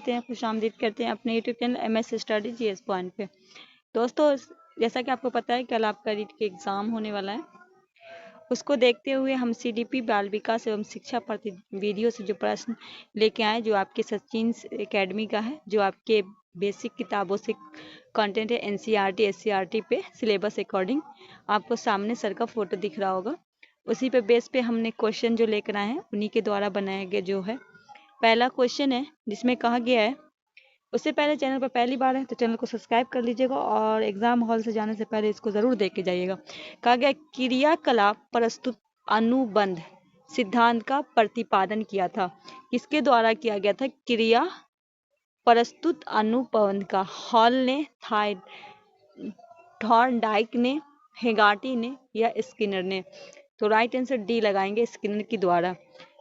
हैं, खुशामदीद करते हैं अपने YouTube channel MS study GS point पे। दोस्तों, जैसा कि आपको पता है कल आपका रीट के एग्ज़ाम होने वाला है, उसको देखते हुए हम CDP बाल विकास एवं शिक्षा प्रति वीडियो से जो प्रश्न लेके आए, जो आपके सचिन एकेडमी का है, जो आपके बेसिक किताबों से कंटेंट है, NCERT SCERT पे सिलेबस अकॉर्डिंग आपको सामने सर का फोटो दिख रहा होगा। उसी पे बेस पे हमने क्वेश्चन जो लेकर आए हैं उन्हीं के द्वारा बनाया गया जो है पहला क्वेश्चन है, जिसमें कहा गया है, उससे पहले चैनल पर पहली बार है तो चैनल को सब्सक्राइब कर लीजिएगा और एग्जाम हॉल से जाने से पहले इसको ज़रूर देख के जाइएगा। कहा गया क्रियाकलाप प्रस्तुत अनुबंध सिद्धांत का प्रतिपादन किया था। किसके द्वारा किया गया था? क्रिया प्रस्तुत अनुबंध का हॉल ने, थॉर्नडाइक ने, हेगार्टी ने या स्किनर ने? तो राइट आंसर डी लगाएंगे, स्किनर के द्वारा।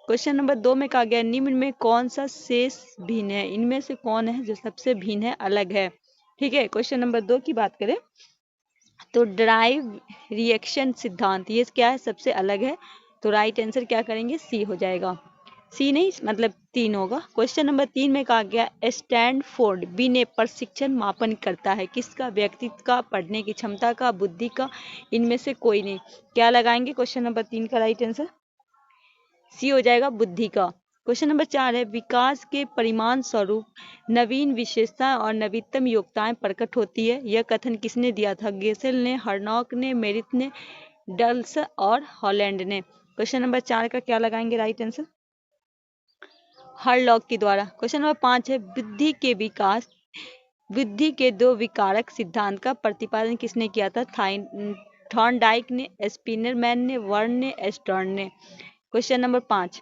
क्वेश्चन नंबर 2 में कहा गया निम्न में कौन सा शेष भिन्न है? इनमें से कौन है जो सबसे भिन्न है, अलग है? ठीक है, क्वेश्चन नंबर 2 की बात करें तो ड्राइव रिएक्शन सिद्धांत, ये क्या है? सबसे अलग है। तो राइट आंसर क्या करेंगे? सी हो जाएगा। सी नहीं मतलब 3 होगा। क्वेश्चन नंबर 3 में कहा गया स्टैनफोर्ड बी ने प्रशिक्षण मापन करता है किसका? व्यक्तित्व का, पढ़ने की क्षमता का, बुद्धि का, इनमें से कोई नहीं। क्या लगाएंगे क्वेश्चन नंबर 3 का राइट आंसर? सी हो जाएगा, बुद्धि का। क्वेश्चन नंबर 4 है विकास के परिमाण स्वरूप नवीन विशेषताएं और नवीनतम योग्यताएं प्रकट होती है, यह कथन किसने दिया था? गेसेल ने, हर्नॉक ने, मेरिट ने, डल्स और हॉलैंड ने? क्वेश्चन नंबर 4 का क्या लगाएंगे राइट आंसर? हर्लॉक के द्वारा। क्वेश्चन नंबर 5 है बुद्धि के 2 विकारक सिद्धांत का प्रतिपादन किसने किया था? थॉर्नडाइक ने, स्पिनरमैन ने, वर्न ने, स्टर्न ने? क्वेश्चन नंबर 5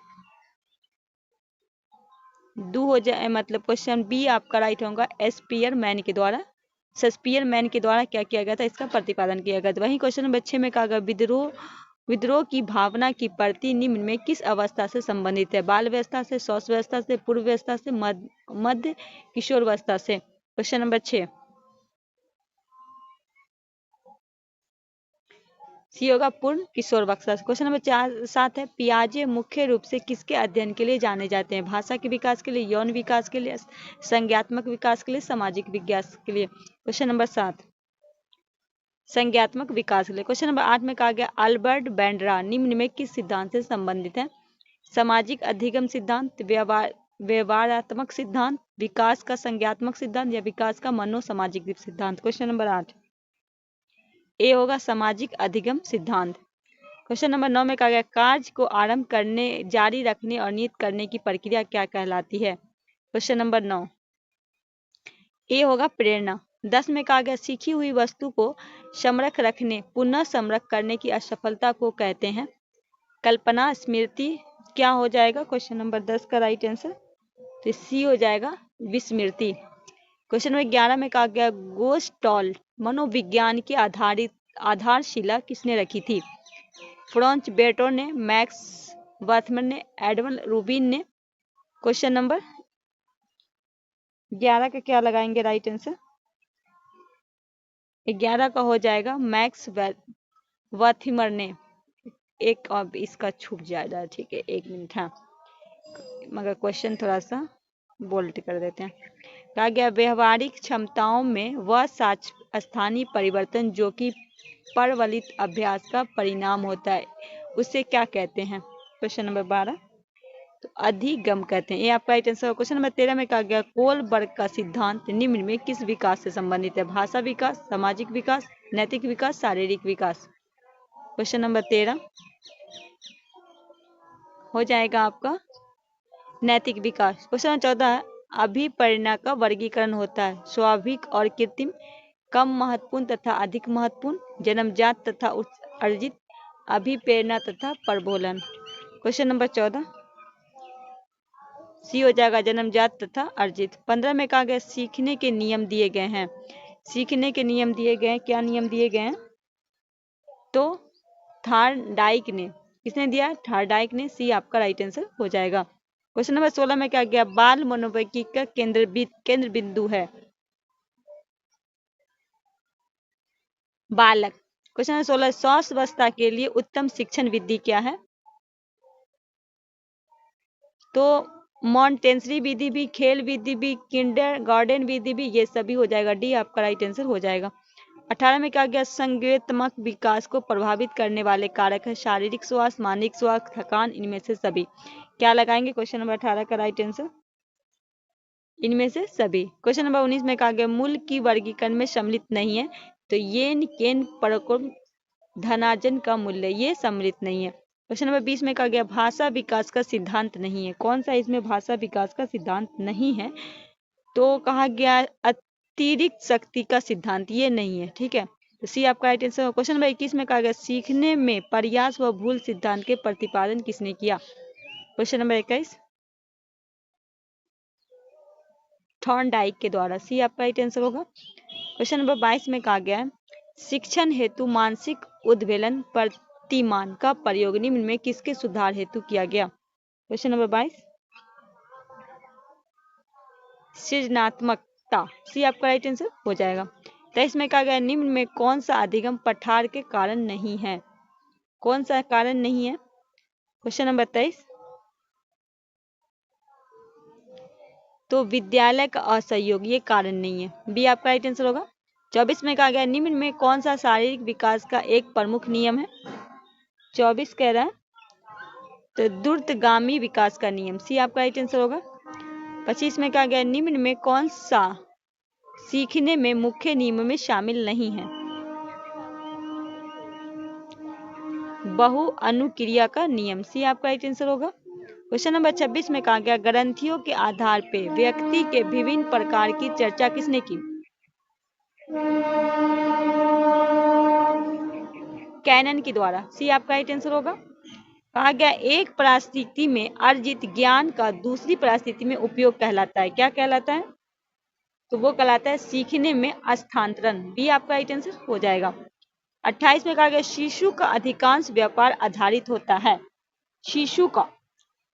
दो हो जाए मतलब क्वेश्चन बी आपका राइट होगा, स्पियरमैन के द्वारा। शेक्सपियर के द्वारा क्या किया गया था? इसका प्रतिपादन किया गया था। वहीं क्वेश्चन नंबर 6 में कहा गया विद्रोह की भावना की प्रति निम्न में किस अवस्था से संबंधित है? बाल अवस्था से, शौशव्यवस्था से, पूर्व अवस्था से, मध्य किशोरावस्था से? क्वेश्चन नंबर 6 सी होगा, पूर्ण किशोरावस्था से। क्वेश्चन नंबर 7 है पियाजे मुख्य रूप से किसके अध्ययन के लिए जाने जाते हैं? भाषा के विकास के लिए, यौन विकास के लिए, संज्ञात्मक विकास के लिए, सामाजिक विकास के लिए? क्वेश्चन नंबर 7 संज्ञात्मक विकास के लिए। क्वेश्चन नंबर 8 में कहा गया अल्बर्ट बैंड्रा निम्न में किस सिद्धांत से संबंधित है? सामाजिक अधिगम सिद्धांत, व्यवहारात्मक सिद्धांत, विकास का संज्ञात्मक सिद्धांत या विकास का मनोसामाजिक सिद्धांत? क्वेश्चन नंबर 8 ए होगा, सामाजिक अधिगम सिद्धांत। क्वेश्चन नंबर 9 में कहा गया कार्य को आरंभ करने, जारी रखने और नियत करने की प्रक्रिया क्या कहलाती है? क्वेश्चन नंबर 9 ए होगा, प्रेरणा। 10 में कहा गया सीखी हुई वस्तु को समरख रखने, पुनः समरख करने की असफलता को कहते हैं? कल्पना, स्मृति, क्या हो जाएगा क्वेश्चन नंबर 10 का राइट आंसर? तो सी हो जाएगा, विस्मृति। क्वेश्चन नंबर 11 में कहा गया गोस्टॉल मनोविज्ञान की आधारशिला किसने रखी थी? फ्रांच बेर्टो ने, मैक्स बर्थमन ने, एडमंड रूबिन ने? क्वेश्चन नंबर 11 का क्या लगाएंगे राइट आंसर? 11 का हो जाएगा मैक्स वर्थमर ने। एक अब इसका छूट जाएगा, ठीक है, 1 मिनट। हाँ, मगर क्वेश्चन थोड़ा सा बोल्ट कर देते हैं। कहा गया व्यवहारिक क्षमताओं में वह स्थानीय परिवर्तन जो कि परवलित अभ्यास का परिणाम होता है उसे क्या कहते हैं? क्वेश्चन नंबर 12 तो अधिगम कहते हैं, ये आपका राइट आंसर। क्वेश्चन नंबर 13 में कहा गया कोलबर्ग का सिद्धांत निम्न में किस विकास से संबंधित है? भाषा विकास, सामाजिक विकास, नैतिक विकास, शारीरिक विकास? क्वेश्चन नंबर 13 हो जाएगा आपका नैतिक विकास। क्वेश्चन 14 है अभिप्रेरणा का वर्गीकरण होता है स्वाभाविक और कृत्रिम, कम महत्वपूर्ण तथा अधिक महत्वपूर्ण, जन्मजात तथा अर्जित, अभिप्रेरणा तथा प्रबोधन? क्वेश्चन नंबर 14 सी हो जाएगा, जन्मजात तथा अर्जित। 15 में कहा गया सीखने के नियम दिए गए हैं। सीखने के नियम दिए गए हैं, क्या नियम दिए गए हैं? तो थॉर्नडाइक ने, किसने दिया? थॉर्नडाइक ने। सी आपका राइट आंसर हो जाएगा। क्वेश्चन नंबर 16 में क्या गया बाल मनोवैज्ञानिक का केंद्र बिंदु है बालक। क्वेश्चन नंबर 16 शौशव्यवस्था के लिए उत्तम शिक्षण विधि क्या है? तो मॉन्टेंसरी विधि भी, खेल विधि भी, किंडर गार्डन विधि भी, ये सभी हो जाएगा। डी आपका राइट आंसर हो जाएगा। 18 में कहा गया संज्ञानात्मक विकास को प्रभावित करने वाले कारक है शारीरिक स्वास्थ्य, मानसिक स्वास्थ्य, थकान, इनमें से सभी। क्या लगाएंगे क्वेश्चन नंबर 18 का राइट आंसर? इनमें से सभी। क्वेश्चन नंबर 19 में कहा गया मूल की वर्गीकरण में सम्मिलित नहीं है, तो येन केन परकोम धनाजन का मूल्य, ये सम्मिलित नहीं है। क्वेश्चन नंबर 20 में कहा गया भाषा विकास का सिद्धांत नहीं है, कौन सा इसमें भाषा विकास का सिद्धांत नहीं है? तो कहा गया अतिरिक्त शक्ति का सिद्धांत, ये नहीं है, ठीक है, तो सी आपका राइट आंसर। क्वेश्चन नंबर 21 में कहा गया सीखने में प्रयास व भूल सिद्धांत के प्रतिपादन किसने किया? क्वेश्चन नंबर 21 थॉर्नडाइक के द्वारा, सी आपका राइट आंसर होगा। क्वेश्चन नंबर 22 में कहा गया है शिक्षण हेतु मानसिक उद्वेलन प्रतिमान का प्रयोग निम्न में किसके सुधार हेतु किया गया? क्वेश्चन नंबर 22 सृजनात्मकता, सी आपका राइट आंसर हो जाएगा। 23 में कहा गया निम्न में कौन सा अधिगम पठार के कारण नहीं है? कौन सा कारण नहीं है? क्वेश्चन नंबर 23 तो विद्यालय का असहयोग, ये कारण नहीं है, बी आपका राइट आंसर होगा। 24 में कहा गया निम्न में कौन सा शारीरिक विकास का एक प्रमुख नियम है? 24 कह रहा है तो द्रुतगामी विकास का नियम, सी आपका राइट आंसर होगा। 25 में कहा गया निम्न में कौन सा सीखने में मुख्य नियम में शामिल नहीं है? बहु अनुक्रिया का नियम, सी आपका राइट आंसर होगा। क्वेश्चन नंबर 26 में कहा गया ग्रंथियों के आधार पर व्यक्ति के विभिन्न प्रकार की चर्चा किसने की? कैनन के द्वारा, सी आपका राइट आंसर होगा। कहा गया एक परिस्थिति में अर्जित ज्ञान का दूसरी परिस्थिति में उपयोग कहलाता है, क्या कहलाता है? तो वो कहलाता है सीखने में स्थानांतरण, बी आपका राइट आंसर हो जाएगा। 28 में कहा गया शिशु का अधिकांश व्यापार आधारित होता है, शिशु का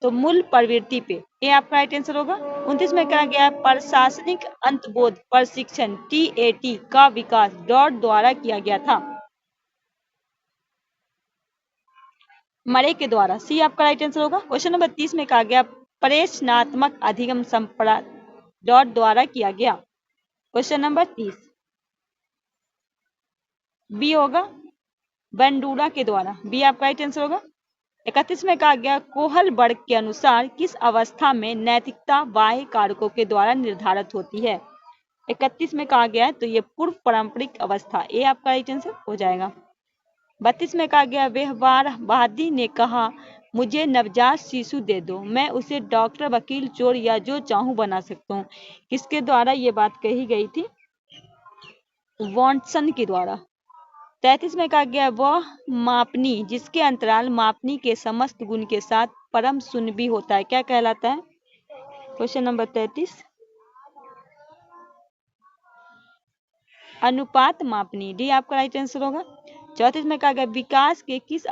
तो मूल प्रवृत्ति पे, ये आपका राइट आंसर होगा। 29 में कहा गया प्रशासनिक अंतबोध प्रशिक्षण TAT का विकास डॉट द्वारा किया गया था, मरे के द्वारा, सी आपका राइट आंसर होगा। क्वेश्चन नंबर 30 में कहा गया प्रश्नात्मक अधिगम संप्रा डॉट द्वारा किया गया। क्वेश्चन नंबर 30 बी होगा, बंडूरा के द्वारा, बी आपका राइट आंसर होगा। 31 में कहा गया कोहल वर्ग के अनुसार किस अवस्था में नैतिकता बाह्य कारकों के द्वारा निर्धारित होती है? 31 में कहा गया है तो ये पूर्व पारंपरिक अवस्था, ए आपका राइट आंसर हो जाएगा। 32 में कहा गया व्यवहारवादी ने कहा मुझे नवजात शिशु दे दो, मैं उसे डॉक्टर, वकील, चोर या जो चाहूं बना सकता हूँ, किसके द्वारा ये बात कही गई थी? वॉटसन के द्वारा। 33 में कहा गया वह मापनी जिसके अंतराल मापनी के समस्त गुण के साथ परम शून्य भी होता है, क्या कहलाता है? क्वेश्चन नंबर 33 अनुपात मापनी, डी आपका राइट आंसर होगा। 34 में कहा गया विकास के किस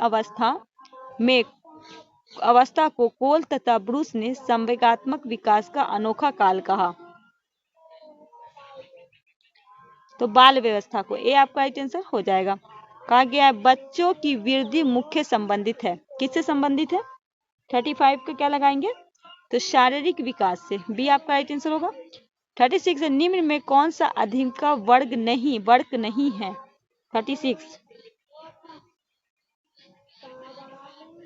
अवस्था को कोल तथा ब्रूस ने संवेगात्मक विकास का अनोखा काल कहा? तो बाल व्यवस्था को, ए आपका राइट आंसर हो जाएगा। कहा गया है बच्चों की वृद्धि मुख्य संबंधित है, किससे संबंधित है? 35 का क्या लगाएंगे? तो शारीरिक विकास से, बी आपका राइट आंसर होगा। 36 निम्न में कौन सा अधिगम का वर्ग नहीं है? 36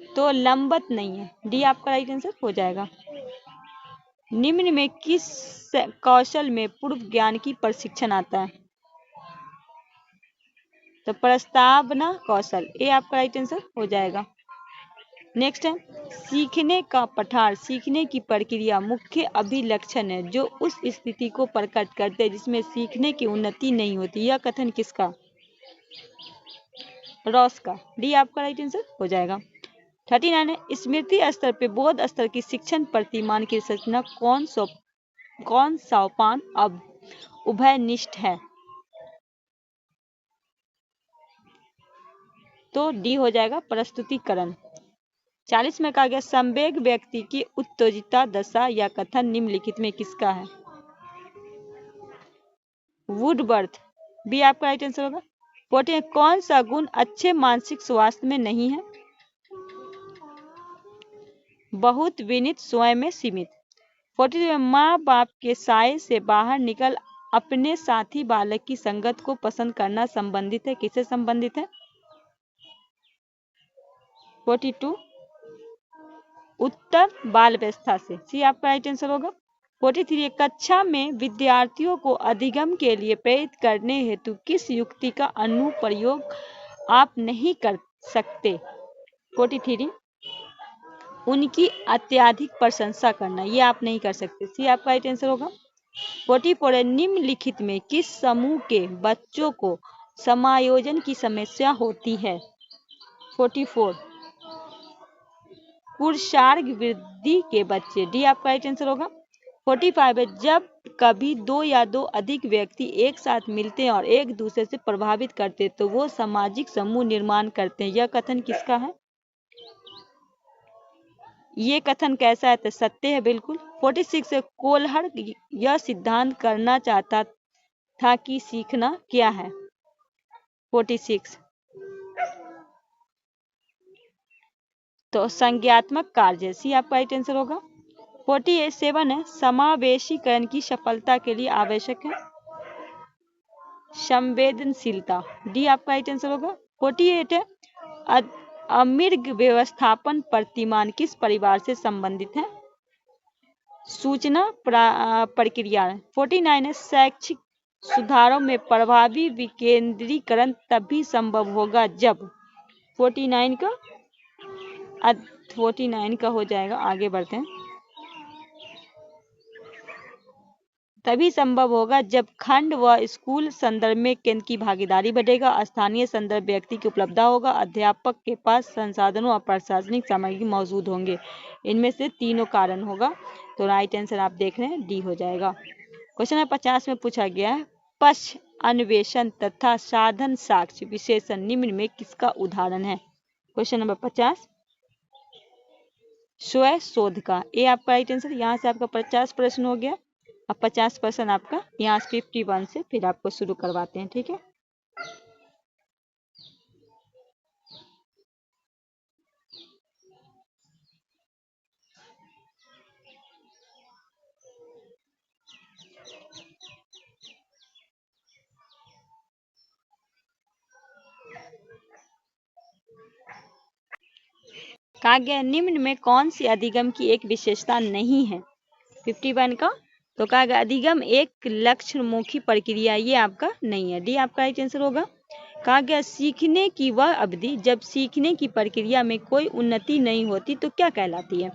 तो लंबत नहीं है, डी आपका राइट आंसर हो जाएगा। निम्न में किस कौशल में पूर्व ज्ञान की प्रशिक्षण आता है? तो प्रस्तावना कौशल, ए आपका राइट आंसर हो जाएगा। नेक्स्ट है सीखने का पठार सीखने की प्रक्रिया मुख्य अभिलक्षण है जो उस स्थिति को प्रकट करते हैं जिसमें सीखने की उन्नति नहीं होती, यह कथन किसका? रॉस का, डी आपका राइट आंसर हो जाएगा। 39 है स्मृति स्तर पे बोध स्तर की शिक्षण प्रतिमान की रचना कौन सोपान अब उभयनिष्ठ है? तो डी हो जाएगा प्रस्तुतिकरण। 40 में कहा गया संवेग व्यक्ति की उत्तेजिता दशा या कथन निम्नलिखित में किसका है? वुडवर्थ, बी आपका राइट आंसर होगा। 40 कौन सा गुण अच्छे मानसिक स्वास्थ्य में नहीं है? बहुत विनीत, स्वयं में सीमित, 43 माँ बाप के साए से बाहर निकल अपने साथी बालक की संगत को पसंद करना संबंधित है, किससे संबंधित है? 42 उत्तर बाल व्यवस्था से, सी आपका राइट आंसर होगा। 43 कक्षा में विद्यार्थियों को अधिगम के लिए प्रेरित करने हेतु किस युक्ति का अनुप्रयोग आप नहीं कर सकते? 43 उनकी अत्यधिक प्रशंसा करना, ये आप नहीं कर सकते, सी आपका राइट आंसर होगा। 44 निम्नलिखित में किस समूह के बच्चों को समायोजन की समस्या होती है? 44 पुरुषार्ग वृद्धि के बच्चे, डी आपका राइट आंसर होगा। 45 है जब कभी दो या दो अधिक व्यक्ति एक साथ मिलते हैं और एक दूसरे से प्रभावित करते तो वो सामाजिक समूह निर्माण करते हैं, यह कथन किसका है? ये कथन कैसा है? तो सत्य है, बिल्कुल। 46 कोल्हर यह सिद्धांत करना चाहता था कि सीखना क्या है? 46 तो संज्ञात्मक कार्य, सी आपका राइट आंसर होगा। 47 है समावेशीकरण की सफलता के लिए आवश्यक है संवेदनशीलता, डी आपका राइट आंसर होगा। 48 है अमृग व्यवस्थापन प्रतिमान किस परिवार से संबंधित है? सूचना प्रक्रिया। 49 है शैक्षिक सुधारों में प्रभावी विकेंद्रीकरण तभी संभव होगा जब 49 का हो जाएगा, आगे बढ़ते हैं। तभी संभव होगा जब खंड व स्कूल संदर्भ में केंद्र की भागीदारी बढ़ेगा, स्थानीय संदर्भ व्यक्ति की उपलब्धता होगा, अध्यापक के पास संसाधनों और प्रशासनिक सामग्री मौजूद होंगे। इनमें से तीनों कारण होगा, तो राइट आंसर आप देख रहे हैं डी हो जाएगा। क्वेश्चन नंबर 50 में पूछा गया है पश्च अन्वेषण तथा साधन साक्ष्य विशेषण निम्न में किसका उदाहरण है? क्वेश्चन नंबर 50 स्वयं शोध का, ए आपका राइट आंसर। यहाँ से आपका 50 प्रश्न हो गया। अब 50% आपका यहाँ 51 से फिर आपको शुरू करवाते हैं, ठीक है। कहा गया निम्न में कौन सी अधिगम की एक विशेषता नहीं है? 51 का तो कहा गया अधिगम एक लक्ष्यमुखी प्रक्रिया, ये आपका नहीं है, डी आपका राइट आंसर होगा। कहा गया सीखने की वह अवधि जब सीखने की प्रक्रिया में कोई उन्नति नहीं होती तो क्या कहलाती है?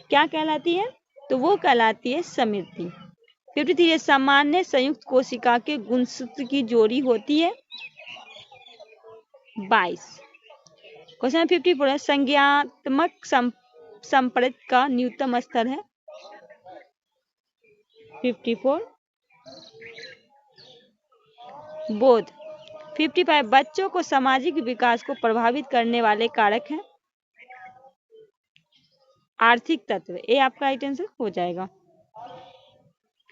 क्या कहलाती है? तो वो कहलाती है समृद्धि। 53 सामान्य संयुक्त कोशिका के गुणसूत्र की जोड़ी होती है 22। क्वेश्चन 54 है संज्ञात्मक संप्रेरित का न्यूनतम स्तर है 54 बोध। 55 बच्चों को सामाजिक विकास को प्रभावित करने वाले कारक हैं आर्थिक तत्व, ए आपका राइट आंसर हो जाएगा।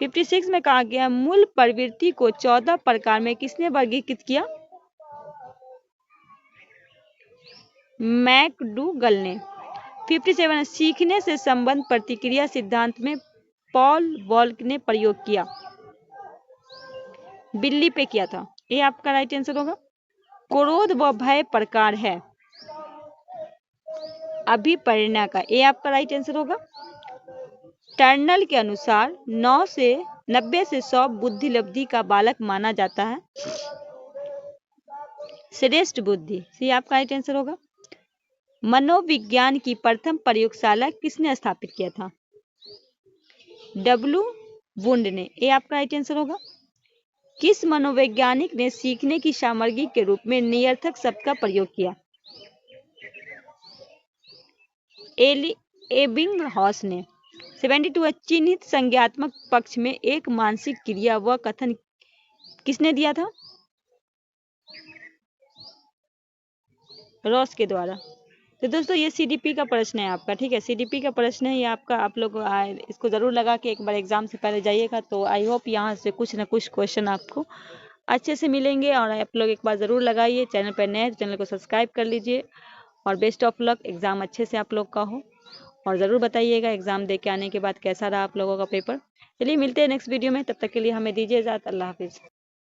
56 में कहा गया मूल प्रवृत्ति को 14 प्रकार में किसने वर्गीकृत किया? मैकडूगल ने। 57 सीखने से संबंध प्रतिक्रिया सिद्धांत में पॉल वॉल्क ने प्रयोग किया, बिल्ली पे किया था, ये आपका राइट आंसर होगा। क्रोध व भय प्रकार है अभिप्रेरणा का, ये आपका राइट आंसर होगा। टर्नल के अनुसार 90 से 100 बुद्धिलब्धि का बालक माना जाता है श्रेष्ठ बुद्धि, सी आपका राइट आंसर होगा। मनोविज्ञान की प्रथम प्रयोगशाला किसने स्थापित किया था? डब्ल्यू वुंड ने, ये आपका राइट आंसर होगा। किस मनोवैज्ञानिक ने सीखने की सामग्री के रूप में निरर्थक शब्द का प्रयोग किया? एबिंगहॉस ने। 72 चिन्हित संज्ञात्मक पक्ष में एक मानसिक क्रिया व कथन किसने दिया था? रॉस के द्वारा। तो दोस्तों ये सीडीपी का प्रश्न है आपका, ठीक है, सीडीपी का प्रश्न है ये आपका। आप लोग इसको जरूर लगा के एक बार एग्जाम से पहले जाइएगा, तो आई होप यहाँ से कुछ ना कुछ क्वेश्चन आपको अच्छे से मिलेंगे। और आप लोग एक बार ज़रूर लगाइए, चैनल पर नए हैं तो चैनल को सब्सक्राइब कर लीजिए। और बेस्ट ऑफ लक, एग्ज़ाम अच्छे से आप लोग का हो। और ज़रूर बताइएगा एग्ज़ाम दे के आने के बाद कैसा रहा आप लोगों का पेपर। चलिए मिलते हैं नेक्स्ट वीडियो में, तब तक के लिए हमें दीजिए इजाज़त। अल्लाह हाफिज़।